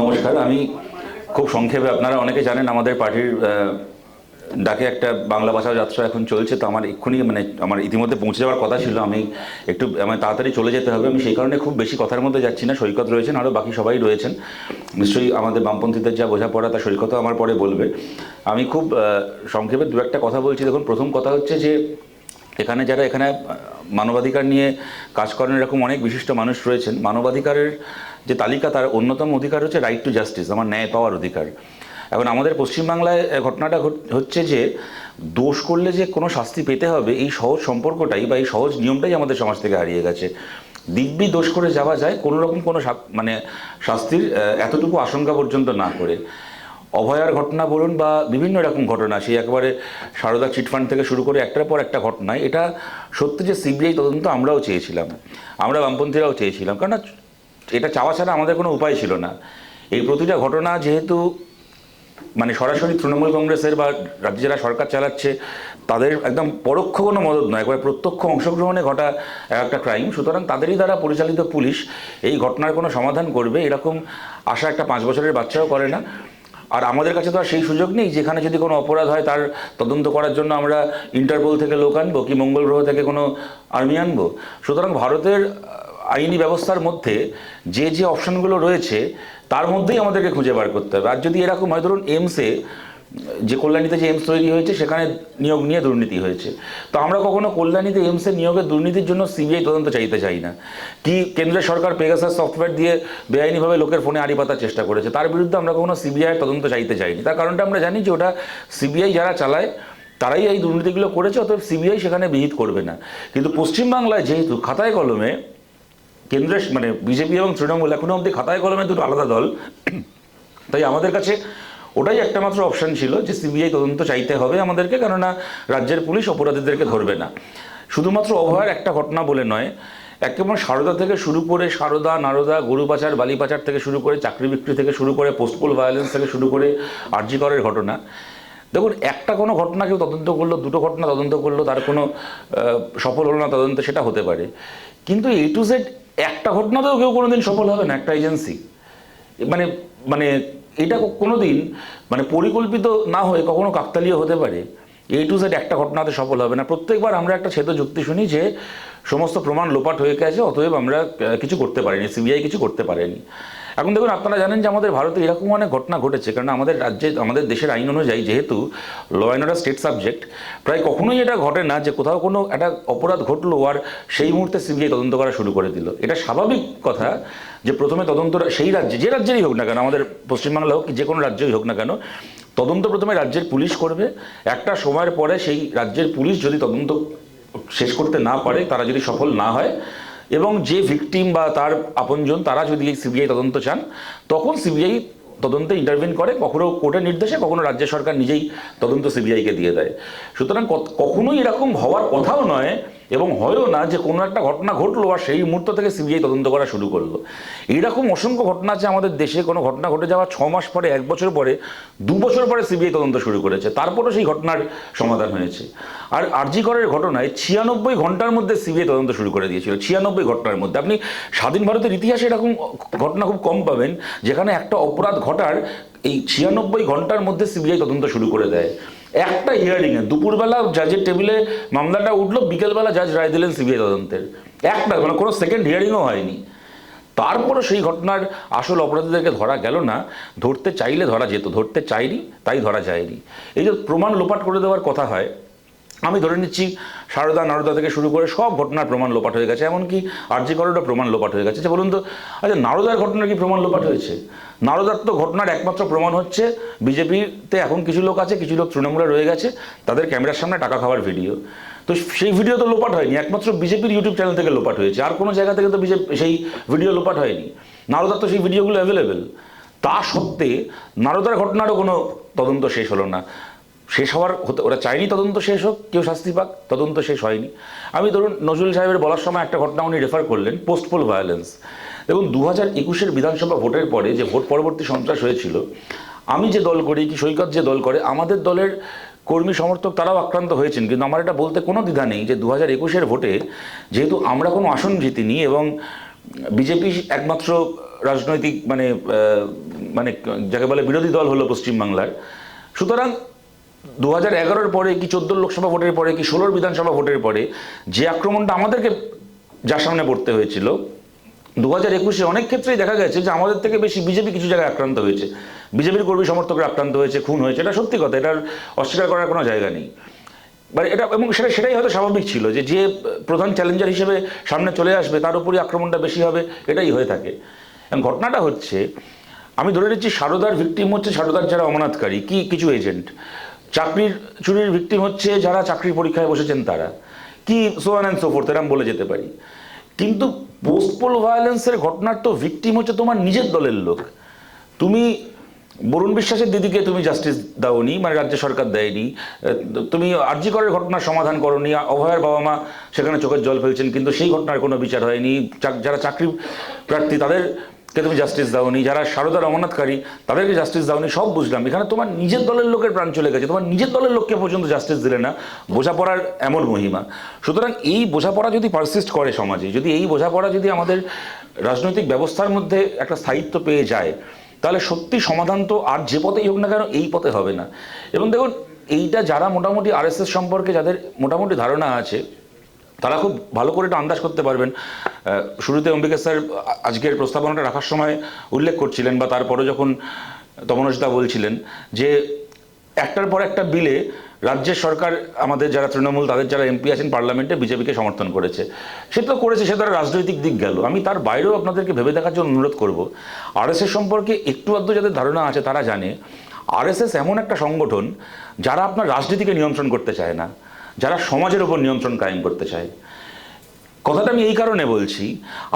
নমস্কার। আমি খুব সংক্ষেপে, আপনারা অনেকে জানেন আমাদের পার্টির ডাকে একটা বাংলা ভাষা যাত্রা এখন চলছে, তো আমার এক্ষুনি আমার ইতিমধ্যে পৌঁছে যাওয়ার কথা ছিল। আমার তাড়াতাড়ি চলে যেতে হবে। আমি সেই কারণে খুব বেশি কথার মধ্যে যাচ্ছি না। সৈকত রয়েছেন, আরও বাকি সবাই রয়েছেন, নিশ্চয়ই আমাদের বামপন্থীদের যা বোঝাপড়া তা সৈকতও আমার পরে বলবে। আমি খুব সংক্ষেপে দু একটা কথা বলছি। দেখুন, প্রথম কথা হচ্ছে যে যারা এখানে মানবাধিকার নিয়ে কাজ করেন, এরকম অনেক বিশিষ্ট মানুষ রয়েছেন। মানবাধিকারের যে তালিকা, তার অন্যতম অধিকার হচ্ছে রাইট টু জাস্টিস, আমার ন্যায় পাওয়ার অধিকার। এখন আমাদের পশ্চিমবাংলায় ঘটনাটা হচ্ছে যে দোষ করলে যে কোনো শাস্তি পেতে হবে, এই সহজ সম্পর্কটাই বা এই সহজ নিয়মটাই আমাদের সমাজ থেকে হারিয়ে গেছে। দিব্যি দোষ করে যাওয়া যায় কোনো রকম কোনো শাস্তির এতটুকু আশঙ্কা পর্যন্ত না করে। অভয়ার ঘটনা বলুন বা বিভিন্ন রকম ঘটনা, সেই একেবারে সারদা চিটফান্ড থেকে শুরু করে একটার পর একটা ঘটনায়, এটা সত্যি যে সিবিআই তদন্ত আমরাও চেয়েছিলাম, আমরা বামপন্থীরাও চেয়েছিলাম, কারণ এটা চাওয়া ছাড়া আমাদের কোনো উপায় ছিল না। এই প্রতিটা ঘটনা যেহেতু সরাসরি তৃণমূল কংগ্রেসের বা রাজ্যে যারা সরকার চালাচ্ছে তাদের একদম পরোক্ষ কোনো মদত নয়, একবার প্রত্যক্ষ অংশগ্রহণে ঘটা একটা ক্রাইম, সুতরাং তাদেরই দ্বারা পরিচালিত পুলিশ এই ঘটনার কোনো সমাধান করবে এরকম আশা একটা 5 বছরের বাচ্চাও করে না। আর আমাদের কাছে তো আর সেই সুযোগ নেই যেখানে যদি কোনো অপরাধ হয় তার তদন্ত করার জন্য আমরা ইন্টারপোল থেকে লোক আনবো কি মঙ্গল গ্রহ থেকে কোনো আর্মি আনবো। সুতরাং ভারতের আইনি ব্যবস্থার মধ্যে যে যে অপশানগুলো রয়েছে তার মধ্যেই আমাদেরকে খুঁজে বার করতে হবে। আর যদি এরকম হয়, ধরুন এইমসে, যে কল্যাণীতে যে এইমস তৈরি হয়েছে সেখানে নিয়োগ নিয়ে দুর্নীতি হয়েছে, তো আমরা কখনো কল্যাণীতে এইমসে নিয়োগের দুর্নীতির জন্য সিবিআই তদন্ত চাইতে চাই না। কি কেন্দ্রের সরকার পেগাসাস সফটওয়্যার দিয়ে বেআইনিভাবে লোকের ফোনে আড়ি পাতার চেষ্টা করেছে, তার বিরুদ্ধে আমরা কখনো সিবিআইয়ের তদন্ত চাইতে চাইনি। তার কারণটা আমরা জানি যে ওটা সিবিআই যারা চালায় তারাই এই দুর্নীতিগুলো করেছে, অতএব সিবিআই সেখানে বিহিত করবে না। কিন্তু পশ্চিমবাংলায় যেহেতু খাতায় কলমে কেন্দ্রের বিজেপি এবং তৃণমূল এখনো অবধি খাতায় কলমে দুটো আলাদা দল, তাই আমাদের কাছে ওটাই একটা মাত্র অপশান ছিল যে সিবিআই তদন্ত চাইতে হবে আমাদেরকে, কেননা রাজ্যের পুলিশ অপরাধীদেরকে ধরবে না। শুধুমাত্র অভয়ার একটা ঘটনা বলে নয়, একেবারে সারদা থেকে শুরু করে, সারদা, নারদা, গরু পাচার, বালি পাচার থেকে শুরু করে, চাকরি বিক্রি থেকে শুরু করে, পোস্টপোল ভায়োলেন্স থেকে শুরু করে আরজি করের ঘটনা। দেখুন, একটা কোনো ঘটনা কেউ তদন্ত করলো, দুটো ঘটনা তদন্ত করলো, তার কোনো সফল হলো না তদন্তে, সেটা হতে পারে, কিন্তু A to Z একটা ঘটনাতেও কেউ কোনোদিন সফল হবে না একটা এজেন্সি। মানে মানে এটা কোনোদিন পরিকল্পিত না হয়ে কখনো কাকতালীয় হতে পারে। A to Z একটা ঘটনাতে সফল হবে না। প্রত্যেকবার আমরা একটা ছেদ যুক্তি শুনি যে সমস্ত প্রমাণ লোপাট হয়ে গেছে, অতএব আমরা কিছু করতে পারিনি, সিবিআই কিছু করতে পারেনি। এখন দেখুন, আপনারা জানেন যে আমাদের ভারতে এরকম অনেক ঘটনা ঘটেছে, কারণ আমাদের দেশের আইন অনুযায়ী যেহেতু law and order state subject, প্রায় কখনোই এটা ঘটে না যে কোথাও কোনো একটা অপরাধ ঘটলো আর সেই মুহূর্তে সিবিআই তদন্ত করা শুরু করে দিল। এটা স্বাভাবিক কথা যে প্রথমে তদন্তটা সেই রাজ্যে, যে রাজ্যেরই হোক না কেন, আমাদের পশ্চিমবাংলা হোক কি যে কোনো রাজ্যেই হোক না কেন, তদন্ত প্রথমে রাজ্যের পুলিশ করবে। একটা সময়ের পরে সেই রাজ্যের পুলিশ যদি তদন্ত শেষ করতে না পারে, তারা যদি সফল না হয় এবং যে ভিকটিম বা তার আপনজন তারা যদি এই সিবিআই তদন্ত চান, তখন সিবিআই তদন্তে ইন্টারভিন করে, কখনো কোর্টের নির্দেশে, কখনো রাজ্য সরকার নিজেই তদন্ত সিবিআইকে দিয়ে দেয়। সুতরাং কখনোই এরকম হওয়ার কথাও নয় এবং হয়ও না যে কোনো একটা ঘটনা ঘটলো আর সেই মুহূর্ত থেকে সিবিআই তদন্ত করা শুরু করলো। এইরকম অসংখ্য ঘটনা আছে আমাদের দেশে, কোনো ঘটনা ঘটে যাওয়ার 6 মাস পরে, 1 বছর পরে, 2 বছর পরে সিবিআই তদন্ত শুরু করেছে, তারপরও সেই ঘটনার সমাধান হয়েছে। আর আরজি করের ঘটনায় 96 ঘন্টার মধ্যে সিবিআই তদন্ত শুরু করে দিয়েছিল। 96 ঘন্টার মধ্যে। আপনি স্বাধীন ভারতের ইতিহাসে এরকম ঘটনা খুব কম পাবেন যেখানে একটা অপরাধ ঘটার এই 96 ঘন্টার মধ্যে সিবিআই তদন্ত শুরু করে দেয়। একটা হিয়ারিংয়ে দুপুরবেলা জাজের টেবিলে মামলাটা উঠলো, বিকেলবেলা জাজ রায় দিলেন সিবিআই তদন্তের। একটা কোনো সেকেন্ড হিয়ারিংও হয়নি। তারপরও সেই ঘটনার আসল অপরাধীদেরকে ধরা গেল না। ধরতে চাইলে ধরা যেত, ধরতে চাইনি তাই ধরা যায়নি। এই যে প্রমাণ লোপাট করে দেওয়ার কথা হয়, আমি ধরে নিচ্ছি সারদা, নারদা থেকে শুরু করে সব ঘটনার প্রমাণ লোপাট হয়ে গেছে, এমনকি আরজি করেরও প্রমাণ লোপাট হয়ে গেছে। বলুন তো, আচ্ছা, নারদার ঘটনার কি প্রমাণ লোপাট হয়েছে? নারদার তো ঘটনার একমাত্র প্রমাণ হচ্ছে বিজেপিতে এখন কিছু লোক আছে, কিছু লোক তৃণমূলে রয়ে গেছে, তাদের ক্যামেরার সামনে টাকা খাওয়ার ভিডিও। তো সেই ভিডিও তো লোপাট হয়নি, একমাত্র বিজেপির ইউটিউব চ্যানেল থেকে লোপাট হয়েছে, আর কোনো জায়গা থেকে তো সেই ভিডিও লোপাট হয়নি। নারদার তো সেই ভিডিওগুলো অ্যাভেলেবেল। তা সত্ত্বে নারদার ঘটনারও কোনো তদন্ত শেষ হলো না। শেষ হওয়ার ওরা চায়নি তদন্ত শেষ হোক, কেউ শাস্তি পাক, তদন্ত শেষ হয়নি। আমি ধরুন নজরুল সাহেবের বলার সময় একটা ঘটনা উনি রেফার করলেন, পোস্টপোল ভায়োলেন্স। দেখুন, 2021-এর বিধানসভা ভোটের পরে যে ভোট পরবর্তী সন্ত্রাস হয়েছিল, আমি যে দল করি কি সৈকত যে দল করে, আমাদের দলের কর্মী সমর্থক তারাও আক্রান্ত হয়েছেন। কিন্তু আমার এটা বলতে কোনো দ্বিধা নেই যে 2021-এর ভোটে যেহেতু আমরা কোনো আসন জিতিনি এবং বিজেপি একমাত্র রাজনৈতিক মানে যাকে বলে বিরোধী দল হলো পশ্চিমবাংলার। সুতরাং 2011-এর পরে কি 14 লোকসভা ভোটের পরে কি 16 বিধানসভা ভোটের পরে যে আক্রমণটা আমাদেরকে যার সামনে পড়তে হয়েছিল, 2021-এ অনেক ক্ষেত্রেই দেখা গেছে যে আমাদের থেকে বেশি বিজেপি কিছু জায়গায় আক্রান্ত হয়েছে, বিজেপির কর্মী সমর্থকরা আক্রান্ত হয়েছে, খুন হয়েছে। এটা সত্যি কথা, এটার অস্বীকার করার কোনো জায়গা নেই। মানে এটা, এবং সেটাই হয়তো স্বাভাবিক ছিল যে যে প্রধান চ্যালেঞ্জার হিসেবে সামনে চলে আসবে তার উপরই আক্রমণটা বেশি হবে, এটাই হয়ে থাকে। এবং ঘটনাটা হচ্ছে, আমি ধরে নিচ্ছি সারদার ভিকটিম হচ্ছে সারদার যারা অমানতকারী কি কিছু এজেন্ট, চাকরির চুরির ভিকটিম হচ্ছে যারা চাকরির পরীক্ষায় বসেছেন তারা, কি so on and so fourth এরকম বলে যেতে পারি। কিন্তু পোস্ট পোল ভায়োলেন্সের ঘটনার তো ভিকটিম হচ্ছে তোমার নিজের দলের লোক। তুমি বরুণ বিশ্বাসের দিদিকে তুমি জাস্টিস দাওনি, মানে রাজ্য সরকার দেয়নি। তুমি আরজি করের ঘটনার সমাধান করনি, অভয়ের বাবা মা সেখানে চোখের জল ফেলছেন কিন্তু সেই ঘটনার কোনো বিচার হয়নি। যারা চাকরি প্রার্থী তাদেরকে তুমি জাস্টিস দাওনি, যারা সারদার অমানতকারী তাদেরকে জাস্টিস দাওনি। সব বুঝলাম, এখানে তোমার নিজের দলের লোকের প্রাণ চলে গেছে, তোমার নিজের দলের লোককে পর্যন্ত জাস্টিস দিলে না। বোঝাপড়ার এমন মহিমা। সুতরাং এই বোঝাপড়া যদি পারসিস্ট করে সমাজে, যদি এই বোঝাপড়া যদি আমাদের রাজনৈতিক ব্যবস্থার মধ্যে একটা স্থায়িত্ব পেয়ে যায়, তাহলে সত্যি সমাধান তো আর যে পথেই হোক না কেন এই পথে হবে না। এবং দেখুন, এইটা যারা মোটামুটি আরএসএস সম্পর্কে যাদের মোটামুটি ধারণা আছে তারা খুব ভালো করে এটা আন্দাজ করতে পারবেন। শুরুতে অম্বিকা স্যার আজকের প্রস্তাবনাটা রাখার সময় উল্লেখ করছিলেন, বা তারপরে যখন তপনসদা বলছিলেন যে একটার পর একটা বিলে রাজ্যের সরকার, আমাদের যারা তৃণমূল তাদের যারা এমপি আছেন পার্লামেন্টে বিজেপিকে সমর্থন করেছে। সে তো করেছে, সে তার রাজনৈতিক দিক গেল। আমি তার বাইরেও আপনাদেরকে ভেবে দেখার জন্য অনুরোধ করব, আরএসএস সম্পর্কে একটু আধটু যাদের ধারণা আছে তারা জানে আরএসএস এমন একটা সংগঠন যারা আপনার রাজনীতিকে নিয়ন্ত্রণ করতে চায় না, যারা সমাজের উপর নিয়ন্ত্রণ কায়েম করতে চায়। কথাটা আমি এই কারণে বলছি,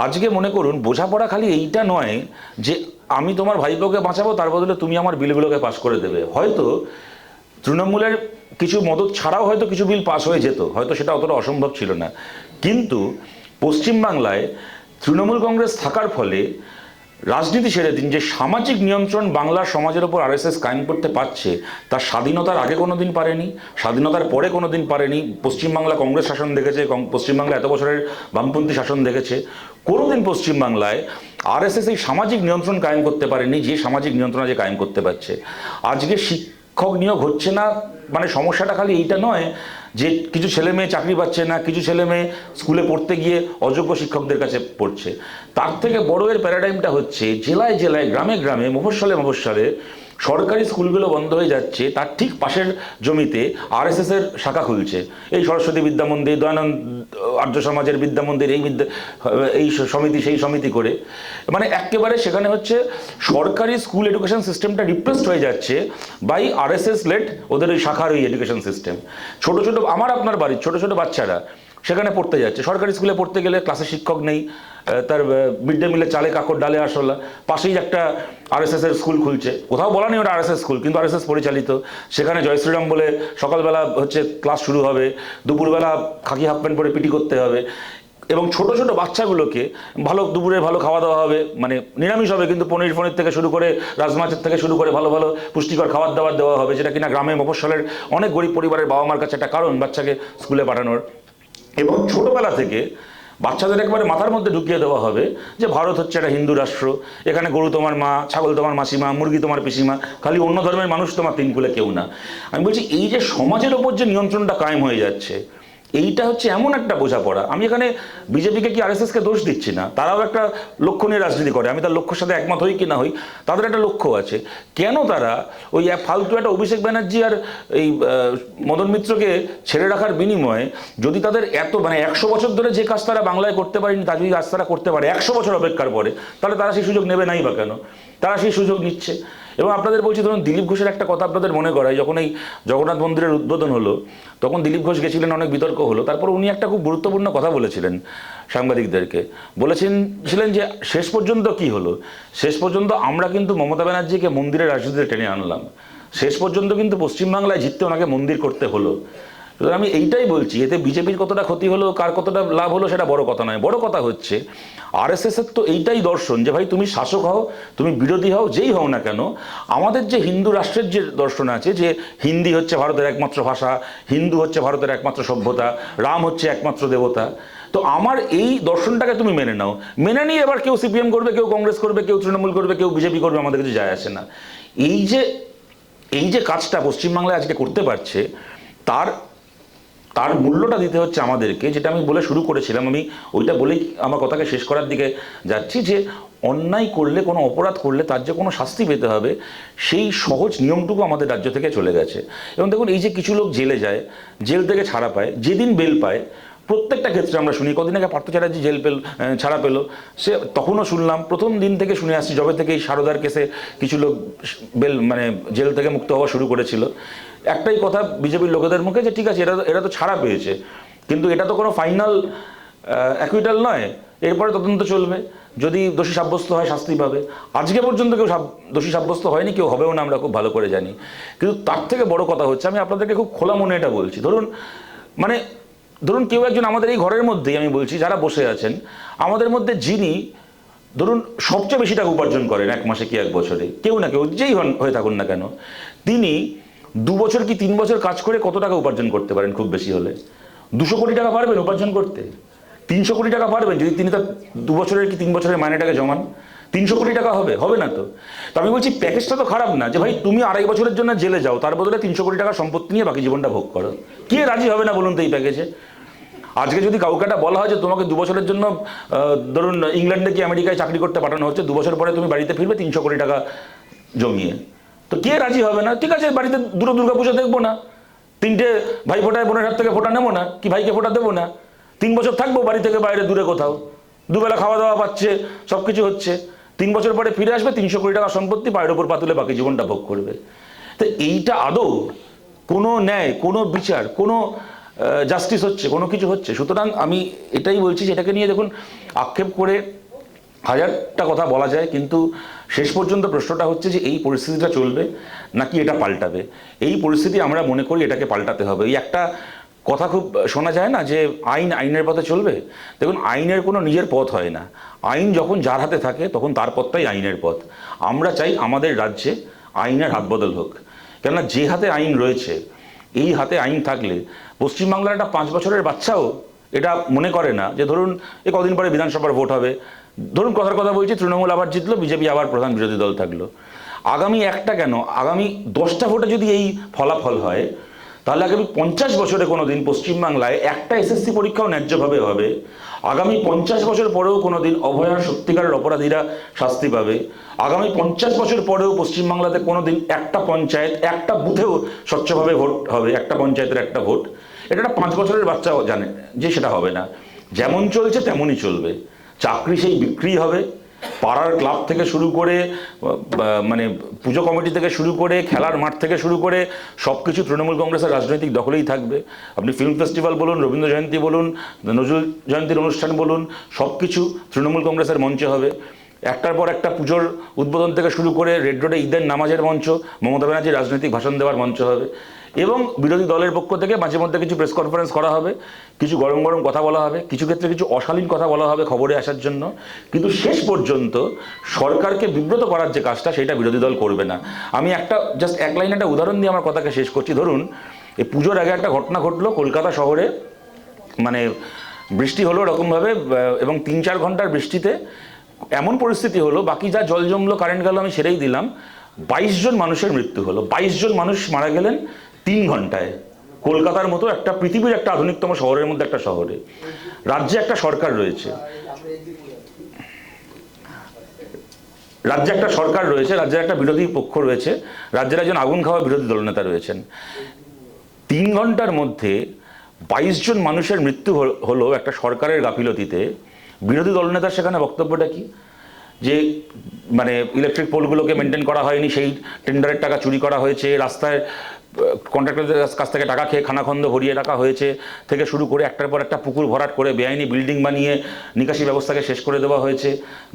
আজকে মনে করুন বোঝাপড়া খালি এইটা নয় যে আমি তোমার ভাইপোকে বাঁচাবো তার বদলে তুমি আমার বিলগুলোকে পাস করে দেবে। হয়তো তৃণমূলের কিছু মদত ছাড়াও হয়তো কিছু বিল পাস হয়ে যেত, হয়তো সেটা অতটা অসম্ভব ছিল না। কিন্তু পশ্চিমবাংলায় তৃণমূল কংগ্রেস থাকার ফলে রাজনীতি ছেড়ে দিন, যে সামাজিক নিয়ন্ত্রণ বাংলার সমাজের ওপর আরএসএস কায়েম করতে পারছে, তার স্বাধীনতার আগে কোনো দিন পারেনি, স্বাধীনতার পরে কোনো দিন পারেনি। পশ্চিমবাংলা কংগ্রেস শাসন দেখেছে, পশ্চিমবাংলা এত বছরের বামপন্থী শাসন দেখেছে, কোনোদিন পশ্চিমবাংলায় আরএসএস এই সামাজিক নিয়ন্ত্রণ কায়েম করতে পারেনি যে সামাজিক নিয়ন্ত্রণ আজ কায়েম করতে পারছে। আজকে শিক্ষক নিয়োগ হচ্ছে না, মানে সমস্যাটা খালি এইটা নয় যে কিছু ছেলে মেয়ে চাকরি পাচ্ছে না, কিছু ছেলে মেয়ে স্কুলে পড়তে গিয়ে অযোগ্য শিক্ষকদের কাছে পড়ছে। তার থেকে বড় এর প্যারাডাইমটা হচ্ছে জেলায় জেলায়, গ্রামে গ্রামে, মফস্বলে মফস্বলে সরকারি স্কুলগুলো বন্ধ হয়ে যাচ্ছে, তার ঠিক পাশের জমিতে আরএসএস এর শাখা খুলছে। এই সরস্বতী বিদ্যা মন্দির, দয়ানন্দ আর্য সমাজের বিদ্যা মন্দির, এই সমিতি সেই সমিতি করে, মানে একেবারে সেখানে হচ্ছে সরকারি স্কুল এডুকেশন সিস্টেমটা রিপ্লেসড হয়ে যাচ্ছে বাই আরএসএস লেড ওদের ওই শাখার ওই এডুকেশন সিস্টেম। ছোট ছোট আমার আপনার বাড়ির ছোট ছোট বাচ্চারা সেখানে পড়তে যাচ্ছে। সরকারি স্কুলে পড়তে গেলে ক্লাসে শিক্ষক নেই, তার মিড ডে মিলে চালে কাকড় ডালে আসলা, পাশেই একটা আরএসএস এর স্কুল খুলছে, কোথাও বলা নেই ওটা আরএসএস স্কুল, কিন্তু আরএসএস পরিচালিত। সেখানে জয় শ্রীরাম বলে সকালবেলা হচ্ছে ক্লাস শুরু হবে, দুপুরবেলা খাকি হাফ প্যান্ট পরে পিটি করতে হবে, এবং ছোট ছোট বাচ্চাগুলোকে ভালো দুপুরে ভালো খাওয়া দাওয়া হবে, মানে নিরামিষ হবে কিন্তু পনির ফনির থেকে শুরু করে রাজমাছের থেকে শুরু করে ভালো ভালো পুষ্টিকর খাবার দাবার দেওয়া হবে, যেটা কিনা গ্রামে মফস্বলের অনেক গরিব পরিবারের বাবা মার কাছে একটা কারণ বাচ্চাকে স্কুলে পাঠানোর। এবং ছোটবেলা থেকে বাচ্চাদের একবারে মাথার মধ্যে ঢুকিয়ে দেওয়া হবে যে ভারত হচ্ছে একটা হিন্দু রাষ্ট্র, এখানে গরু তোমার মা, ছাগল তোমার মাসিমা, মুরগি তোমার পিসিমা, খালি অন্য ধর্মের মানুষ তোমার তিন কুলে কেউ না। আমি বলছি এই যে সমাজের ওপর যে নিয়ন্ত্রণটা কায়েম হয়ে যাচ্ছে, এইটা হচ্ছে এমন একটা বোঝাপড়া। আমি এখানে বিজেপিকে কি আরএসএসকে দোষ দিচ্ছি না, তারাও একটা লক্ষ্য নিয়ে রাজনীতি করে, আমি তার লক্ষ্যের সাথে একমত হই কি না হই, তাদের একটা লক্ষ্য আছে। কেন তারা ওই ফালতু একটা অভিষেক ব্যানার্জি আর এই মদন মিত্রকে ছেড়ে রাখার বিনিময়ে যদি তাদের এত মানে 100 বছর ধরে যে কাজ তারা বাংলায় করতে পারেনি তা যদি কাজ তারা করতে পারে 100 বছর অপেক্ষার পরে, তাহলে তারা সেই সুযোগ নেবে নাই বা কেন? তারা সেই সুযোগ নিচ্ছে। এবং আপনাদের বলছি, ধরুন দিলীপ ঘোষের একটা কথা আপনাদের মনে করায়, যখন এই জগন্নাথ মন্দিরের উদ্বোধন হলো তখন দিলীপ ঘোষ গেছিলেন, অনেক বিতর্ক হলো, তারপর উনি একটা খুব গুরুত্বপূর্ণ কথা বলেছিলেন সাংবাদিকদেরকে। বলেছিলেন যে শেষ পর্যন্ত কি হলো, শেষ পর্যন্ত আমরা কিন্তু মমতা ব্যানার্জিকে মন্দিরের রাজনীতিতে টেনে আনলাম, শেষ পর্যন্ত কিন্তু পশ্চিমবাংলায় জিততে ওনাকে মন্দির করতে হলো। সুতরাং আমি এইটাই বলছি, এতে বিজেপির কতটা ক্ষতি হলো, কার কতটা লাভ হলো সেটা বড় কথা নয়। বড় কথা হচ্ছে আরএসএস এর তো এইটাই দর্শন যে ভাই তুমি শাসক হও, তুমি বিরোধী হও, যেই হও না কেন, আমাদের যে হিন্দু রাষ্ট্রের যে দর্শন আছে যে হিন্দি হচ্ছে ভারতের একমাত্র ভাষা, হিন্দু হচ্ছে ভারতের একমাত্র সভ্যতা, রাম হচ্ছে একমাত্র দেবতা, তো আমার এই দর্শনটাকে তুমি মেনে নাও, মেনে নিয়ে এবার কেউ সিপিএম করবে, কেউ কংগ্রেস করবে, কেউ তৃণমূল করবে, কেউ বিজেপি করবে, আমাদের কিছু যায় আসে না। এই যে কাজটা পশ্চিমবাংলায় আজকে করতে পারছে, তার তার মূল্যটা দিতে হচ্ছে আমাদেরকে। যেটা আমি বলে শুরু করেছিলাম, আমি ওইটা বলেই আমার কথাকে শেষ করার দিকে যাচ্ছি, যে অন্যায় করলে, কোনো অপরাধ করলে তার যে কোনো শাস্তি পেতে হবে, সেই সহজ নিয়মটুকু আমাদের রাজ্য থেকে চলে গেছে। এবং দেখুন, এই যে কিছু লোক জেলে যায়, জেল থেকে ছাড়া পায়, যেদিন বেল পায়, প্রত্যেকটা ক্ষেত্রে আমরা শুনি, কদিন আগে পার্থ চ্যাটার্জি ছাড়া পেল, সে তখনও শুনলাম, প্রথম দিন থেকে শুনে আসছি, যবে থেকে এই সারদার কেসে কিছু লোক জেল থেকে মুক্ত হওয়া শুরু করেছিল, একটাই কথা বিজেপির লোকেদের মুখে, যে ঠিক আছে, এরা তো ছাড়া পেয়েছে, কিন্তু এটা তো কোনো ফাইনাল অ্যাকুইটাল নয়, এরপরে তদন্ত চলবে, যদি দোষী সাব্যস্ত হয় শাস্তি পাবে। আজকে পর্যন্ত কেউ দোষী সাব্যস্ত হয়নি, কেউ হবেও না, আমরা খুব ভালো করে জানি। কিন্তু তার থেকে বড় কথা হচ্ছে, আমি আপনাদেরকে খুব খোলা মনে এটা বলছি, ধরুন কেউ একজন আমাদের এই ঘরের মধ্যেই, আমি বলছি যারা বসে আছেন আমাদের মধ্যে, যিনি ধরুন সবচেয়ে বেশি টাকা উপার্জন করেন এক মাসে কি এক বছরে, কেউ না কেউ যেই হয়ে থাকুন না কেন, তিনি 2 বছর কি 3 বছর কাজ করে কত টাকা উপার্জন করতে পারেন? খুব বেশি হলে 200 কোটি টাকা পারবেন উপার্জন করতে? 300 কোটি টাকা পারবেন যদি তিনি তার 2 বছরের কি 3 বছরের মাইনেটাকে জমান? 300 কোটি টাকা হবে না তো। তো আমি বলছি, প্যাকেজটা তো খারাপ না, যে ভাই তুমি 2.5 বছরের জন্য জেলে যাও, তার বদলে 300 কোটি টাকা সম্পত্তি নিয়ে বাকি জীবনটা ভোগ করো। কে রাজি হবে না বলুন তো এই প্যাকেজে? আজকে যদি কাউকে একটা বলা হয় যে তোমাকে 2 বছরের জন্য ধরুন ইংল্যান্ডে কি আমেরিকায় চাকরি করতে পাঠানো হচ্ছে, 2 বছর পরে তুমি বাড়িতে ফিরবে 300 কোটি টাকা জমিয়ে, তো কে রাজি হবে না? ঠিক আছে, বাড়িতে দুর্গা পুজো দেখবো না, 3টে ভাই ফোটায় বোনের হাত থেকে ফোটা নেবো না, কি ভাইকে ফোটা দেবো না, 3 বছর থাকবো বাড়ি থেকে বাইরে দূরে কোথাও, দুবেলা খাওয়া দাওয়া পাচ্ছে, সব কিছু হচ্ছে, 3 বছর পরে ফিরে আসবে, 300 কোটি টাকা সম্পত্তি পায়ের ওপর পাতুলে বাকি জীবনটা ভোগ করবে। তো এইটা আদৌ কোনো ন্যায়, কোনো বিচার, কোনো জাস্টিস হচ্ছে? কোনো কিছু হচ্ছে? সুতরাং আমি এটাই বলছি যে এটাকে নিয়ে দেখুন, আক্ষেপ করে হাজারটা কথা বলা যায়, কিন্তু শেষ পর্যন্ত প্রশ্নটা হচ্ছে যে এই পরিস্থিতিটা চলবে নাকি এটা পাল্টাবে। এই পরিস্থিতি আমরা মনে করি এটাকে পাল্টাতে হবে। এই একটা কথা খুব শোনা যায় না, যে আইনের পথে চলবে। দেখুন, আইনের কোনো নিজের পথ হয় না, আইন যখন যার হাতে থাকে তখন তার পথটাই আইনের পথ। আমরা চাই আমাদের রাজ্যে আইনের হাত বদল হোক, কেননা যে হাতে আইন রয়েছে, এই হাতে আইন থাকলে পশ্চিমবাংলার একটা 5 বছরের বাচ্চাও এটা মনে করে না যে ধরুন এ কদিন পরে বিধানসভার ভোট হবে, ধরুন কথার কথা বলছি, তৃণমূল আবার জিতলো, বিজেপি আবার প্রধান বিরোধী দল থাকলো, আগামী একটা কেন, আগামী 10টা ভোটে যদি এই ফলাফল হয়, তাহলে আগামী 50 বছরে কোনো দিন পশ্চিমবাংলায় একটা এসএসসি পরীক্ষাও ন্যায্যভাবে হবে, আগামী 50 বছর পরেও কোনো দিন অভয়ার সত্যিকারের অপরাধীরা শাস্তি পাবে, আগামী 50 বছর পরেও পশ্চিমবাংলাতে কোনো দিন একটা পঞ্চায়েত, একটা বুথেও স্বচ্ছভাবে ভোট হবে, একটা পঞ্চায়েতের একটা ভোট। এটা একটা 5 বছরের বাচ্চাও জানে যে সেটা হবে না। যেমন চলছে তেমনই চলবে, চাকরি সেই বিক্রি হবে, পাড়ার ক্লাব থেকে শুরু করে মানে পুজো কমিটি থেকে শুরু করে খেলার মাঠ থেকে শুরু করে সব কিছু তৃণমূল কংগ্রেসের রাজনৈতিক দখলেই থাকবে। আপনি ফিল্ম ফেস্টিভ্যাল বলুন, রবীন্দ্র জয়ন্তী বলুন, নজরুল জয়ন্তীর অনুষ্ঠান বলুন, সব কিছু তৃণমূল কংগ্রেসের মঞ্চে হবে। একটার পর একটা পুজোর উদ্বোধন থেকে শুরু করে রেড রোডে ঈদের নামাজের মঞ্চ, মমতা ব্যানার্জির রাজনৈতিক ভাষণ দেওয়ার মঞ্চ হবে, এবং বিরোধী দলের পক্ষ থেকে মাঝে মধ্যে কিছু প্রেস কনফারেন্স করা হবে, কিছু গরম গরম কথা বলা হবে, কিছু ক্ষেত্রে কিছু অশালীন কথা বলা হবে খবরে আসার জন্য, কিন্তু শেষ পর্যন্ত সরকারকে বিব্রত করার যে কাজটা, সেটা বিরোধী দল করবে না। আমি জাস্ট এক লাইনে একটা উদাহরণ দিয়ে আমার কথাকে শেষ করছি। ধরুন এই পুজোর আগে একটা ঘটনা ঘটলো কলকাতা শহরে, মানে বৃষ্টি হলো এরকমভাবে, এবং 3-4 ঘন্টার বৃষ্টিতে এমন পরিস্থিতি হলো, বাকি যা জল জমলো, কারেন্ট গেল, আমি সেরেই দিলাম, 22 জন মানুষের মৃত্যু হলো। 22 জন মানুষ মারা গেলেন 3 ঘন্টায়, কলকাতার মতো একটা পৃথিবীর একটা আধুনিকতম শহরের মধ্যে একটা শহরে। রাজ্যে একটা সরকার রয়েছে, রাজ্যের একটা বিরোধী পক্ষ রয়েছে, রাজ্যের একজন আগুন খাওয়া বিরোধী দলনেতা রয়েছেন। 3 ঘন্টার মধ্যে 22 জন মানুষের মৃত্যু হলো একটা সরকারের গাফিলতিতে। বিরোধী দলনেতার সেখানে বক্তব্যটা কি? যে মানে ইলেকট্রিক পোলগুলোকে মেনটেন করা হয়নি, সেই টেন্ডারের টাকা চুরি করা হয়েছে, রাস্তায় কন্ট্রাক্টরদের কাছ থেকে টাকা খেয়ে খানাখন্দ ভরিয়ে রাখা হয়েছে থেকে শুরু করে একটার পর একটা পুকুর ভরাট করে বেআইনি বিল্ডিং বানিয়ে নিকাশি ব্যবস্থাকে শেষ করে দেওয়া হয়েছে,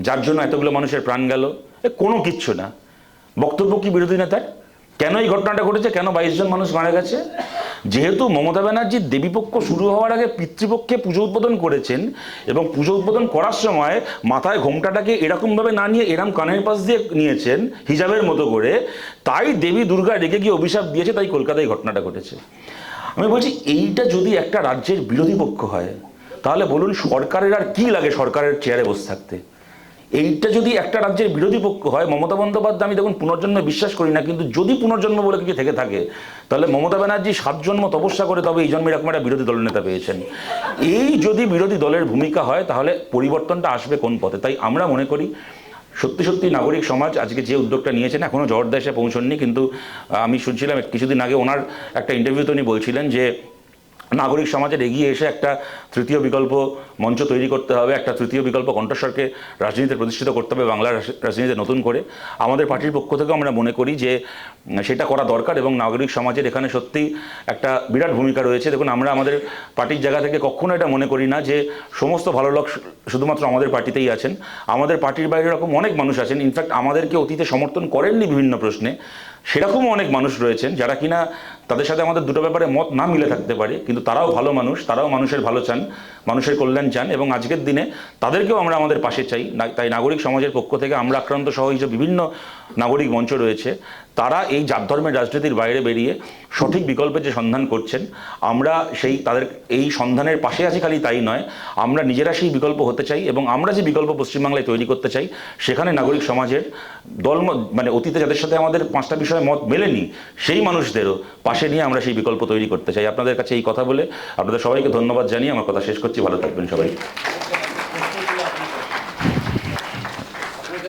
যার জন্য এতগুলো মানুষের প্রাণ গেল। কোনো কিচ্ছু না। বক্তব্য কি বিরোধী নেতার? কেন এই ঘটনাটা ঘটেছে? কেন 22 জন মানুষ মারা গেছে? যেহেতু মমতা ব্যানার্জির দেবীপক্ষ শুরু হওয়ার আগে পিতৃপক্ষে পুজো উদ্বোধন করেছেন, এবং পুজো উদ্বোধন করার সময় মাথায় ঘোমটাটাকে এরকমভাবে না নিয়ে এরম কানের পাশ দিয়ে নিয়েছেন হিজাবের মতো করে, তাই দেবী দুর্গা রেগে গিয়ে অভিশাপ দিয়েছে, তাই কলকাতায় ঘটনাটা ঘটেছে। আমি বলছি, এইটা যদি একটা রাজ্যের বিরোধী পক্ষ হয়, তাহলে বলুন সরকারের আর কি লাগে সরকারের চেয়ারে বসে থাকতে? এইটা যদি একটা রাজ্যের বিরোধী পক্ষ হয়, মমতা বন্দ্যোপাধ্যায়, আমি দেখুন পুনর্জন্মে বিশ্বাস করি না, কিন্তু যদি পুনর্জন্ম বলে কিছু থেকে থাকে তাহলে মমতা ব্যানার্জি 7 জন্ম তপস্যা করে তবে এই জন্মে এরকম একটা বিরোধী দলনেতা পেয়েছেন। এই যদি বিরোধী দলের ভূমিকা হয় তাহলে পরিবর্তনটা আসবে কোন পথে? তাই আমরা মনে করি সত্যি সত্যি নাগরিক সমাজ আজকে যে উদ্যোগটা নিয়েছেন, এখনও জর্দা এসে পৌঁছননি, কিন্তু আমি শুনছিলাম কিছুদিন আগে ওনার একটা ইন্টারভিউতে উনি বলছিলেন যে নাগরিক সমাজের এগিয়ে এসে একটা তৃতীয় বিকল্প মঞ্চ তৈরি করতে হবে, একটা তৃতীয় বিকল্প কণ্ঠস্বরকে রাজনীতিতে প্রতিষ্ঠিত করতে হবে বাংলার রাজনীতিতে নতুন করে। আমাদের পার্টির পক্ষ থেকে আমরা মনে করি যে সেটা করা দরকার এবং নাগরিক সমাজের এখানে সত্যি একটা বিরাট ভূমিকা রয়েছে। দেখুন আমরা আমাদের পার্টির জায়গা থেকে কখনো এটা মনে করি না যে সমস্ত ভালো লোক শুধুমাত্র আমাদের পার্টিতেই আছেন। আমাদের পার্টির বাইরে এরকম অনেক মানুষ আছেন, ইনফ্যাক্ট আমাদেরকে অতীতে সমর্থন করেননি বিভিন্ন প্রশ্নে, সেরকমও অনেক মানুষ রয়েছেন যারা কিনা তাদের সাথে আমাদের দুটো ব্যাপারে মত না মিলে থাকতে পারে, কিন্তু তারাও ভালো মানুষ, তারাও মানুষের ভালো চান, মানুষের কল্যাণ চান এবং আজকের দিনে তাদেরকেও আমরা আমাদের পাশে চাই। তাই নাগরিক সমাজের পক্ষ থেকে আমরা আক্রান্ত সহ যে বিভিন্ন নাগরিক মঞ্চ রয়েছে তারা এই জাত ধর্মের রাজনীতির বাইরে বেরিয়ে সঠিক বিকল্পের যে সন্ধান করছেন, আমরা সেই তাদের এই সন্ধানের পাশে আছি। খালি তাই নয়, আমরা নিজেরা সেই বিকল্প হতে চাই এবং আমরা যে বিকল্প পশ্চিমবাংলায় তৈরি করতে চাই সেখানে নাগরিক সমাজের দল মানে অতীতে যাদের সাথে আমাদের 5টা বিষয়ে মত মেলেনি সেই মানুষদেরও পাশে নিয়ে আমরা সেই বিকল্প তৈরি করতে চাই। আপনাদের কাছে এই কথা বলে আপনাদের সবাইকে ধন্যবাদ জানিয়ে আমার কথা শেষ করছি। ভালো থাকবেন সবাই।